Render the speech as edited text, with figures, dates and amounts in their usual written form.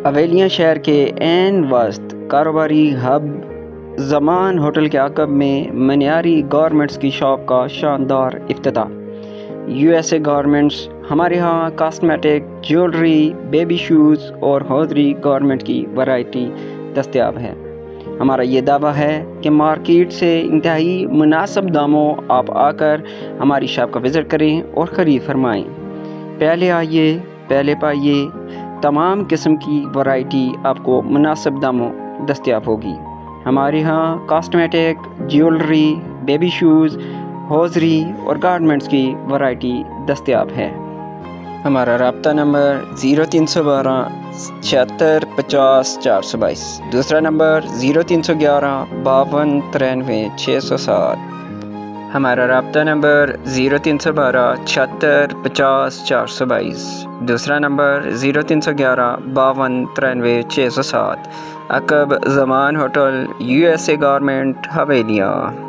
हवेलियाँ शहर के ऐन वस्त कारोबारी हब ज़मान होटल के आकब में मनियारी गारमेंट्स की शॉप का शानदार इफ्तिताह। USA गारमेंट्स हमारे यहाँ कॉस्मेटिक, ज्वेलरी, बेबी शूज़ और हौजरी गारमेंट की वैरायटी दस्तयाब है। हमारा ये दावा है कि मार्केट से इंतहाई मुनासिब दामों आप आकर हमारी शॉप का विज़िट करें और ख़रीद फरमाएँ। पहले आइए, पहले पाइए, तमाम किस्म की वैरायटी आपको मुनासिब दामों दस्तयाब होगी। हमारे यहाँ cosmetic, jewellery, baby shoes, hosiery और गारमेंट्स की वैरायटी दस्तयाब है। हमारा रब्ता नंबर 0312 76 50 422, दूसरा नंबर 0311 52 93 607। हमारा रब्ता नंबर 0312 76 50 422, दूसरा नंबर 0311 52 93 607। अकब ज़मान होटल, USA गारमेंट, हवेलियाँ।